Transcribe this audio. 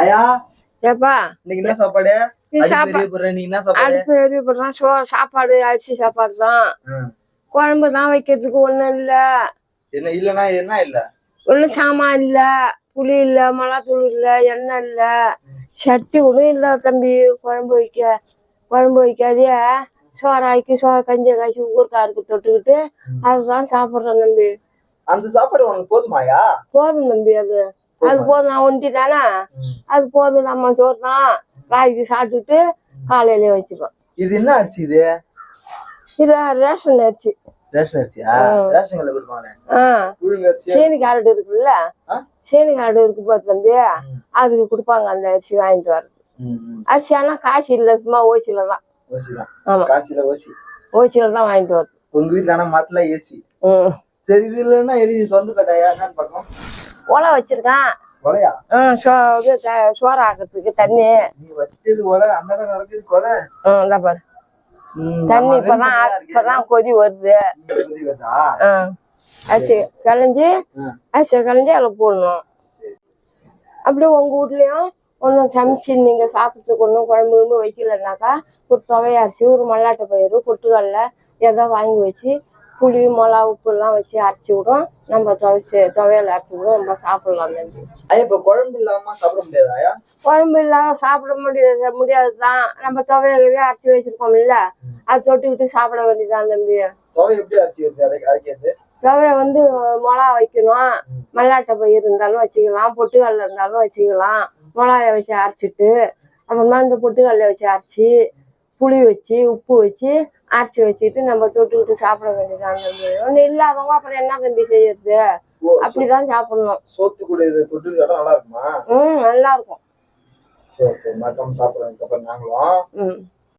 ஆயா ஏப்பா இன்னைக்கு என்ன சாப்பாடு? நீ என்ன சாப்பாடு? சாப்பாடு அரிசி சாப்பாடு தான். குழம்பு தான் வைக்கிறதுக்கு ஒண்ணும் இல்ல. என்ன இல்லன்னா என்ன இல்ல? ஒண்ணும் சாமான் இல்ல, புளி இல்ல, மிளகாத்தூள் இல்ல, எண்ணெய் இல்ல, சட்டி ஒன்றும் இல்ல தம்பி. குழம்பு வைக்காதே சோறாக்கி கஞ்சி காய்ச்சி ஊருக்காருக்கு தொட்டுக்கிட்டு அதுதான் சாப்பிட்றேன் தம்பி. அந்த சாப்பாடு உனக்கு போதுமாயா? போதும் தம்பி. அது போதும். நான் ஒண்டி தானே, அது போதும். நம்ம சோறு தான் ராய்க்கு சாப்பிட்டுட்டு காலையில வச்சுப்போம். இது என்ன அரிசி? இது ரேஷன் அரிசி. ரேஷன் அரிசியா? ரேஷன் கடையில கொடுப்பாங்க. சீனி கார்டு இருக்குல்ல, சீனி கார்டு இருக்கு பாரு தம்பி, அதுக்கு கொடுப்பாங்க அந்த அரிசி வாங்கிட்டு வர்றது. அரிசி ஆனா காசு இல்ல, சும்மா ஓசியில தான். ஆமா, ஓசியில தான் வாங்கிட்டு வருது. உங்க வீட்டுல ஆனா மாட்டுல ஏசி. சரி, இது இல்லைன்னா எரிஞ்சு திறந்து கட்டாயா என்னன்னு பார்க்கலாம். ஒலை வச்சிருக்கான். ஒலையா? சோறு ஆக்கிறதுக்கு தண்ணி நீ வச்சது ஒலை. அந்த நடக்குது கொலை. பாரு தண்ணி இப்பதான் கொதி வருது. அரிசி கலைஞ்சி அதில் போடணும். அப்படியே உங்க வீட்லயும் ஒன்றும் சமைச்சு நீங்க சாப்பிட்றதுக்கு ஒன்றும் குழம்பு வைக்கலன்னாக்கா ஒரு துவைய அரிசி, ஒரு மல்லாட்டை பயிறு, பொட்டுக்கடலை ஏதோ வாங்கி வச்சு புளி மிளகா உப்பு எல்லாம் வச்சு அரைச்சி விடும். நம்ம துவையல் அரைச்சி விடும். நம்ம சாப்பிடலாம் தம்பி. இப்ப குழம்பு இல்லாம சாப்பிட முடியாதா? குழம்பு இல்லாம சாப்பிட முடியாதுதான். நம்ம துவையலவே அரைச்சி வச்சிருக்கோம்ல, அது தொட்டுக்கிட்டு சாப்பிட வேண்டியதுதான் தம்பி. துவை எப்படி அரைக்கிறது? துவைய மிளகா வைக்கணும். மல்லாட்டை பயிர் இருந்தாலும் வச்சுக்கலாம், பொட்டுக்கடலை இருந்தாலும் வச்சுக்கலாம். மிளகாய வச்சு அரைச்சிட்டு அப்புறமா இந்த பொட்டுக்கடலை வச்சு அரைச்சி புளி வச்சு உப்பு வச்சு அரைச்சி வச்சுட்டு நம்ம தொட்டுக்கிட்டு சாப்பிட வேண்டியதான் தம்பி. ஒண்ணு இல்லாதவங்க அப்புறம் என்ன தம்பி செய்யறது? அப்படிதான் சாப்பிடணும். சோத்து கூட தொட்டு நல்லா இருக்குமா? நல்லா இருக்கும். சரி சரி, மறக்காம சாப்பிடுறோம் நாங்களும்.